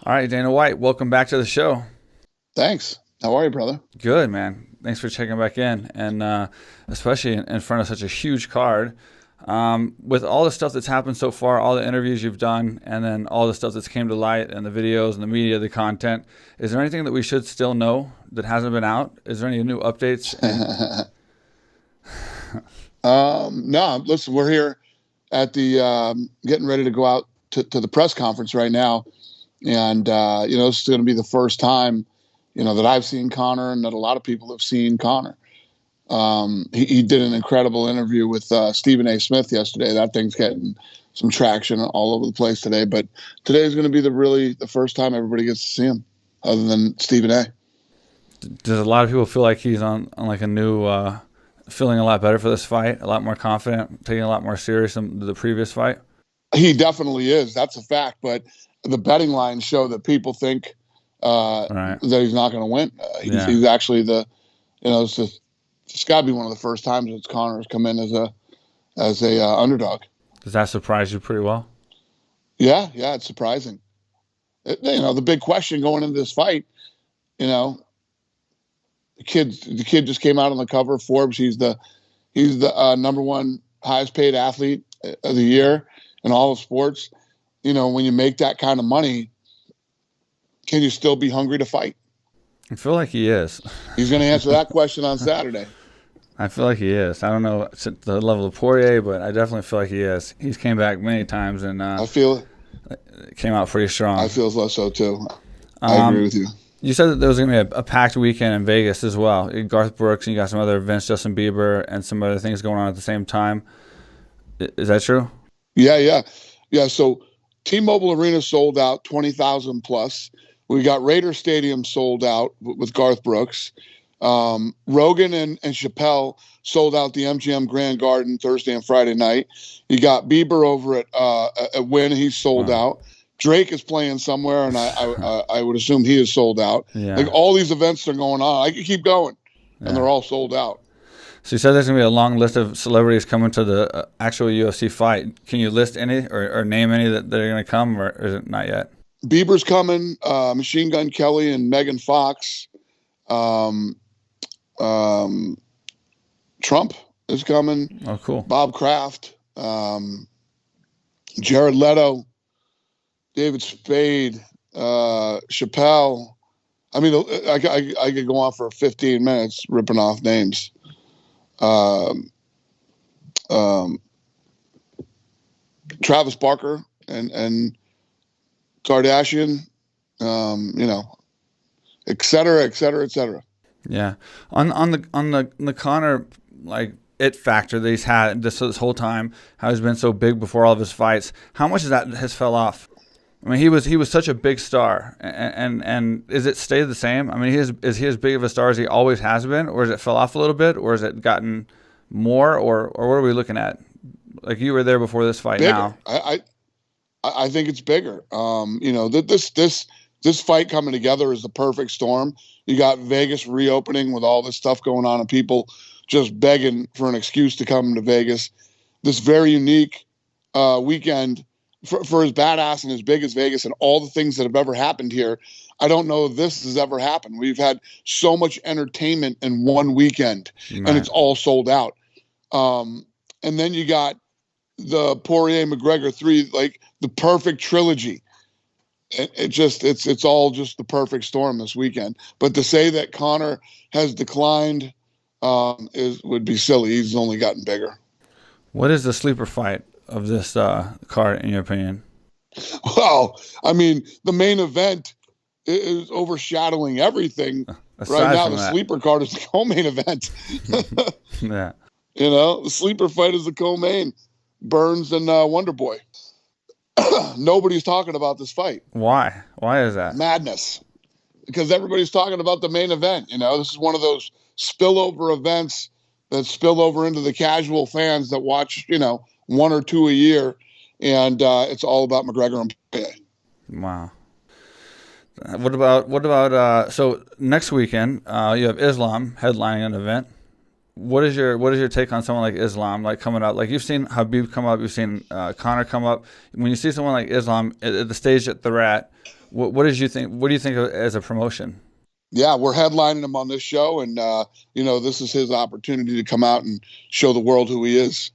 All right, Dana White, welcome back to the show. Thanks. How are you, brother? Good, man. Thanks for checking back in, and especially in front of such a huge card. With all the stuff that's happened so far, all the interviews you've done, and then all the stuff that's came to light, and the videos and the media, the content, is there anything that we should still know that hasn't been out? Is there any new updates? No, listen, we're here at the getting ready to go out to the press conference right now. And, this is going to be the first time, that I've seen Conor and that a lot of people have seen Conor. He did an incredible interview with Stephen A. Smith yesterday. That thing's getting some traction all over the place today. But today is going to be the first time everybody gets to see him other than Stephen A. Does a lot of people feel like he's on like a new, feeling a lot better for this fight, a lot more confident, taking a lot more serious than the previous fight? He definitely is. That's a fact. But the betting lines show that people think Right. that he's not going to win. He's actually it's got to be one of the first times that Conor has come in as a underdog. Does that surprise you pretty well? Yeah, it's surprising. The big question going into this fight, the kid just came out on the cover of Forbes. He's the number one highest paid athlete of the year in all of sports. When you make that kind of money, can you still be hungry to fight? I feel like he is. He's going to answer that question on Saturday. I feel like he is. I don't know the level of Poirier, but I definitely feel like he is. He's came back many times and I feel came out pretty strong. I feel so too. I agree with you. You said that there was going to be a packed weekend in Vegas as well. Garth Brooks, and you got some other events, Justin Bieber, and some other things going on at the same time. Is that true? Yeah. So T-Mobile Arena sold out, 20,000 plus. We got Raider Stadium sold out with Garth Brooks. Rogan and Chappelle sold out the MGM Grand Garden Thursday and Friday night. You got Bieber over at Wynn. He's sold out. Drake is playing somewhere, and I would assume he is sold out. Yeah. Like all these events are going on. I could keep going, and they're all sold out. So you said there's going to be a long list of celebrities coming to the actual UFC fight. Can you list any or name any that are going to come, or is it not yet? Bieber's coming, Machine Gun Kelly and Megan Fox. Trump is coming. Oh, cool. Bob Kraft, Jared Leto, David Spade, Chappelle. I mean, I could go on for 15 minutes ripping off names. Travis Barker and Kardashian, et cetera, et cetera, et cetera. Yeah, on the Conor it factor that he's had this whole time, how he's been so big before all of his fights. How much of that has fell off? I mean, he was such a big star, and is it stayed the same? I mean, is he as big of a star as he always has been, or has it fell off a little bit, or has it gotten more, or what are we looking at? Like you were there before this fight. Bigger. Now, I think it's bigger. This fight coming together is the perfect storm. You got Vegas reopening with all this stuff going on and people just begging for an excuse to come to Vegas. This very unique weekend for as badass and as big as Vegas and all the things that have ever happened here. I don't know if this has ever happened. We've had so much entertainment in one weekend, and it's all sold out. And then you got the Poirier McGregor 3, like the perfect trilogy. It's all just the perfect storm this weekend. But to say that Conor has declined would be silly. He's only gotten bigger. what is the sleeper fight of this card in your opinion? Well, I mean, the main event is overshadowing everything. Right now, the sleeper card is the co-main event. Yeah. The sleeper fight is the co-main. Burns and Wonder Boy. Nobody's talking about this fight. Why? Why is that? Madness. Because everybody's talking about the main event. This is one of those spillover events that spill over into the casual fans that watch, one or two a year. And it's all about McGregor and Poirier. Wow. What about so next weekend you have Islam headlining an event. What is your take on someone like Islam, like coming up? Like you've seen Habib come up, you've seen Conor come up. When you see someone like Islam at the stage that they're at, What did you think? What do you think as a promotion? Yeah, we're headlining him on this show, and this is his opportunity to come out and show the world who he is.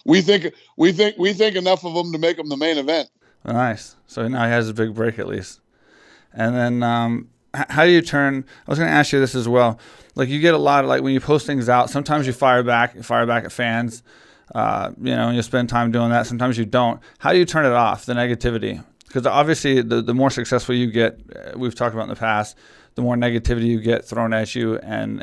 We think enough of him to make him the main event. Oh, nice. So now he has a big break at least. And then how do you turn? I was going to ask you this as well. Like you get a lot of when you post things out. Sometimes you fire back at fans. And you spend time doing that. Sometimes you don't. How do you turn it off? The negativity, because obviously the more successful you get, we've talked about in the past, the more negativity you get thrown at you and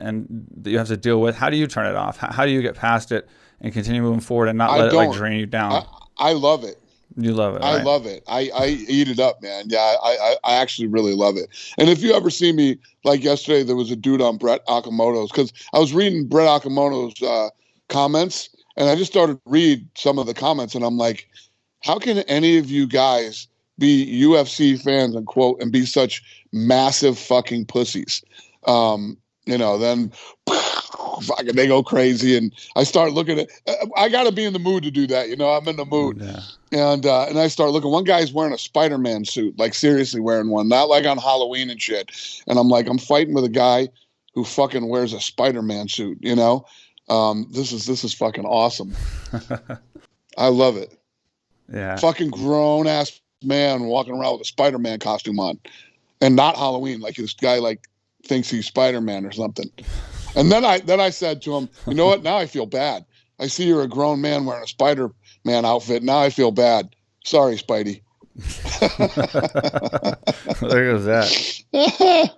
that you have to deal with. How do you turn it off? How do you get past it and continue moving forward and not let it drain you down? I love it. You love it. I right? love it. I eat it up, man. Yeah, I actually really love it. And if you ever see me, like yesterday, there was a dude on Brett Okamoto's, because I was reading Brett Okamoto's comments, and I just started to read some of the comments, and I'm like, how can any of you guys be UFC fans and be such massive fucking pussies? Then fucking they go crazy, and I start looking at. I got to be in the mood to do that, I'm in the mood, and I start looking. One guy's wearing a Spider-Man suit, like seriously wearing one, not like on Halloween and shit. And I'm like, I'm fighting with a guy who fucking wears a Spider-Man suit. This is fucking awesome. I love it. Yeah, fucking grown ass man walking around with a Spider-Man costume on, and not Halloween. Like this guy thinks he's Spider-Man or something. And then I said to him, you know what? Now I feel bad. I see you're a grown man wearing a Spider-Man outfit. Now I feel bad. Sorry, Spidey. There goes that.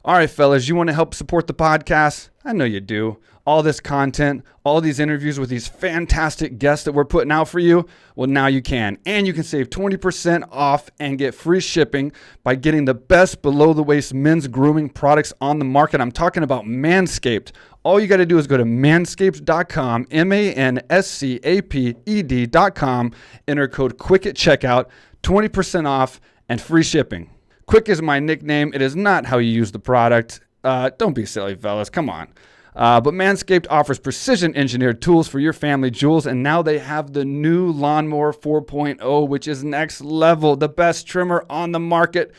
All right, fellas, you want to help support the podcast? I know you do. All this content, all these interviews with these fantastic guests that we're putting out for you, well, now you can. And you can save 20% off and get free shipping by getting the best below-the-waist men's grooming products on the market. I'm talking about Manscaped. All you got to do is go to manscaped.com, manscaped.com, enter code QUICK at checkout, 20% off and free shipping. Quick is my nickname. It is not how you use the product. Don't be silly, fellas. Come on. But Manscaped offers precision-engineered tools for your family jewels, and now they have the new Lawnmower 4.0, which is next level, the best trimmer on the market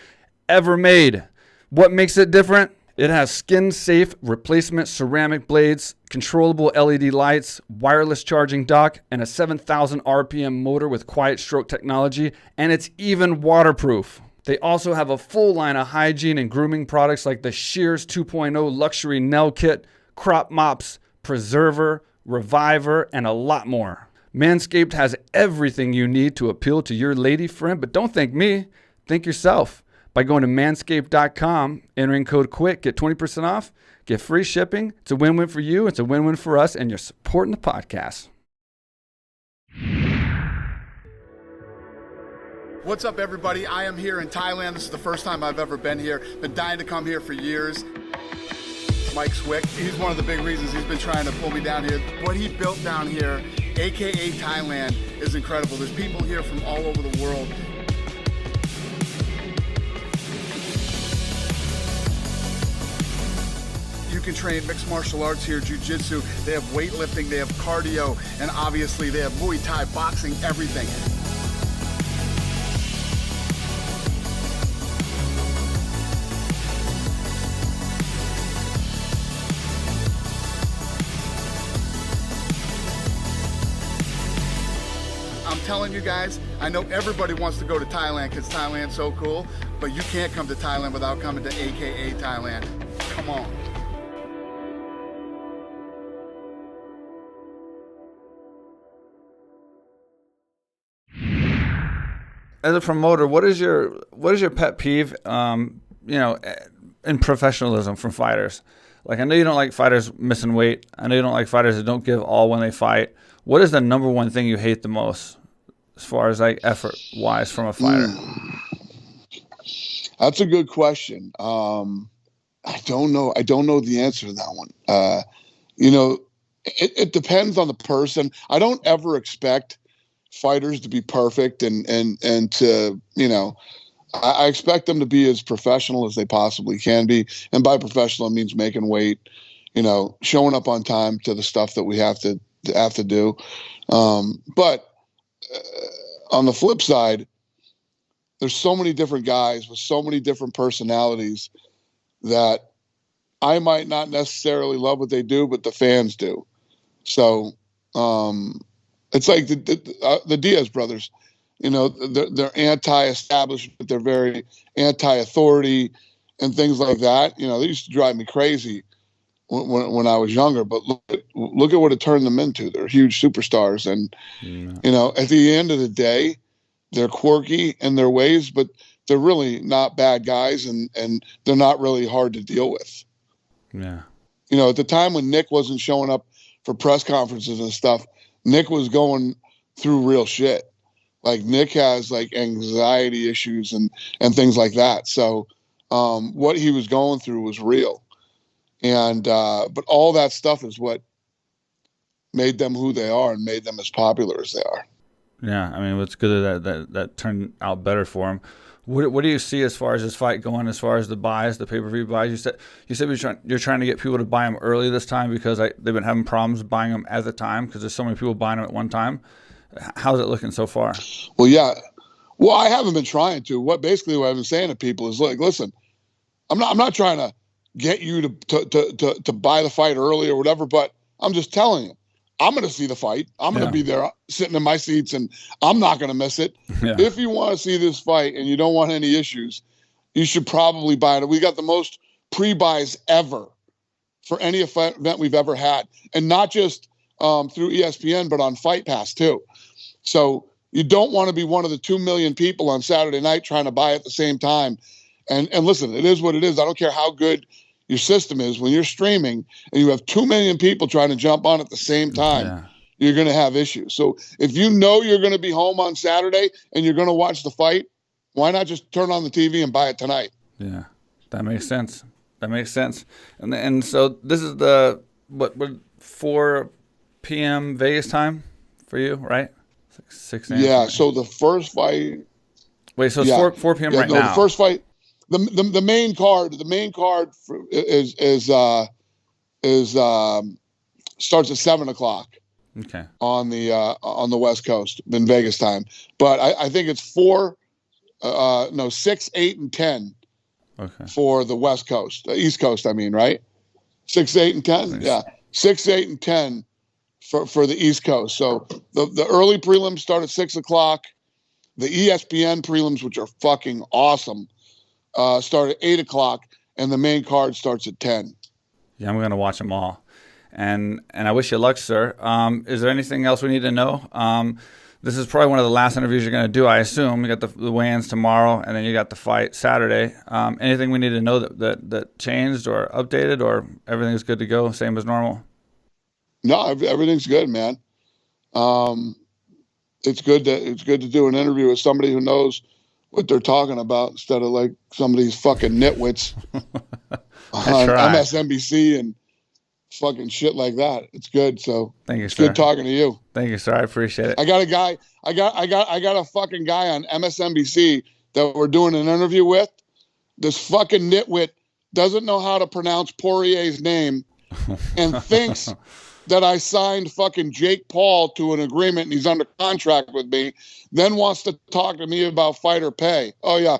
ever made. What makes it different? It has skin-safe replacement ceramic blades, controllable LED lights, wireless charging dock, and a 7,000 RPM motor with quiet stroke technology, and it's even waterproof. They also have a full line of hygiene and grooming products like the Shears 2.0 luxury nail kit, crop mops, preserver, reviver, and a lot more. Manscaped has everything you need to appeal to your lady friend, but don't thank me, thank yourself. By going to manscaped.com, entering code QUICK, get 20% off, get free shipping. It's a win-win for you, it's a win-win for us, and you're supporting the podcast. What's up, everybody? I am here in Thailand. This is the first time I've ever been here. Been dying to come here for years. Mike Swick, he's one of the big reasons he's been trying to pull me down here. What he built down here, AKA Thailand, is incredible. There's people here from all over the world. You can train mixed martial arts here, jiu-jitsu. They have weightlifting, they have cardio, and obviously they have Muay Thai, boxing, everything. I'm telling you guys, I know everybody wants to go to Thailand because Thailand's so cool, but you can't come to Thailand without coming to AKA Thailand. Come on. As a promoter, what is your pet peeve, in professionalism from fighters? Like, I know you don't like fighters missing weight. I know you don't like fighters that don't give all when they fight. What is the number one thing you hate the most, as far as like effort-wise from a fighter? That's a good question. I don't know. I don't know the answer to that one. It depends on the person. I don't ever expect fighters to be perfect and to, I expect them to be as professional as they possibly can be. And by professional, it means making weight, showing up on time to the stuff that we have to do. But on the flip side, there's so many different guys with so many different personalities that I might not necessarily love what they do, but the fans do. So it's like the Diaz brothers. You know, they're anti-establishment. They're very anti-authority and things like that. You know, they used to drive me crazy when I was younger. But look at what it turned them into. They're huge superstars. And, you know, at the end of the day, they're quirky in their ways, but they're really not bad guys, and they're not really hard to deal with. Yeah. You know, at the time when Nick wasn't showing up for press conferences and stuff, Nick was going through real shit. Like Nick has like anxiety issues and things like that. So what he was going through was real. And but all that stuff is what made them who they are and made them as popular as they are. Yeah, I mean, it's good that turned out better for him. What do you see as far as this fight going? As far as the buys, the pay-per-view buys, you said you're trying to get people to buy them early this time because they've been having problems buying them at the time because there's so many people buying them at one time. How's it looking so far? Well, yeah. Well, I haven't been trying to. What I've been saying to people is like, listen, I'm not trying to get you to buy the fight early or whatever, but I'm just telling you, I'm going to see the fight. I'm going to be there sitting in my seats, and I'm not going to miss it. Yeah. If you want to see this fight and you don't want any issues, you should probably buy it. We got the most pre-buys ever for any event we've ever had, and not just through ESPN, but on Fight Pass too. So you don't want to be one of the 2 million people on Saturday night trying to buy at the same time. And listen, it is what it is. I don't care how good your system is. When you're streaming and you have 2 million people trying to jump on at the same time, you're going to have issues. So if you know you're going to be home on Saturday and you're going to watch the fight, why not just turn on the TV and buy it tonight? Yeah, that makes sense. And so this is the what 4 p.m. Vegas time for you, right? 6 a.m. Yeah. So the first fight. Wait, so it's 4 p.m. right now. The first fight. The main card starts at 7 o'clock. Okay. On the West Coast in Vegas time, but I think it's 6, 8, and 10. Okay. For the West Coast, East Coast, I mean, right? 6, 8, and 10. Nice. Yeah, 6, 8, and 10 for the East Coast. So the early prelims start at 6 o'clock. The ESPN prelims, which are fucking awesome, start at 8 o'clock, and the main card starts at 10. Yeah, I'm gonna watch them all, and I wish you luck, sir. Is there anything else we need to know? This is probably one of the last interviews you're gonna do, I assume. You got the weigh-ins tomorrow, and then you got the fight Saturday. Anything we need to know that changed or updated, or everything's good to go, same as normal? No, everything's good, man. It's good to do an interview with somebody who knows what they're talking about instead of like some of these fucking nitwits on MSNBC and fucking shit like that. It's good. So thank you, it's sir. Good talking to you. Thank you, sir. I appreciate it. I got a fucking guy on MSNBC that we're doing an interview with. This fucking nitwit doesn't know how to pronounce Poirier's name and thinks that I signed fucking Jake Paul to an agreement and he's under contract with me, then wants to talk to me about fighter pay. Oh yeah.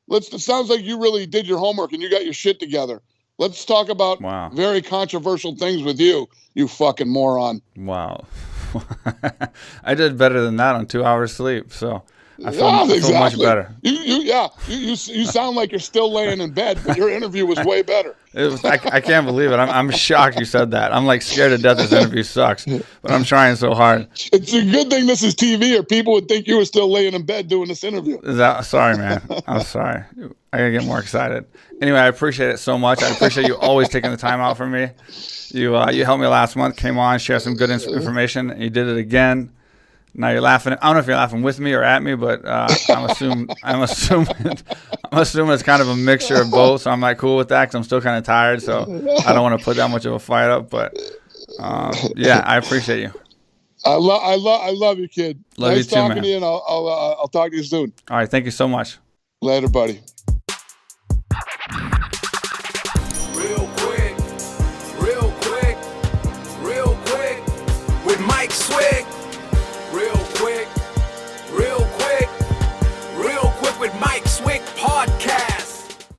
It sounds like you really did your homework and you got your shit together. Let's talk about very controversial things with you fucking moron. Wow. I did better than that on 2 hours sleep, so I feel much better. You sound like you're still laying in bed, but your interview was way better. I can't believe it. I'm shocked you said that. I'm like scared to death this interview sucks, but I'm trying so hard. It's a good thing this is TV, or people would think you were still laying in bed doing this interview. Sorry, man. I'm sorry. I gotta get more excited. Anyway, I appreciate it so much. I appreciate you always taking the time out for me. You helped me last month. Came on, shared some good information, and you did it again. Now you're laughing. I don't know if you're laughing with me or at me, but I'm assuming it's kind of a mixture of both. So I'm not cool with that because I'm still kind of tired. So I don't want to put that much of a fight up. But yeah, I appreciate you. I love you, kid. Love you too, man. Nice talking to you, and I'll talk to you soon. All right, thank you so much. Later, buddy.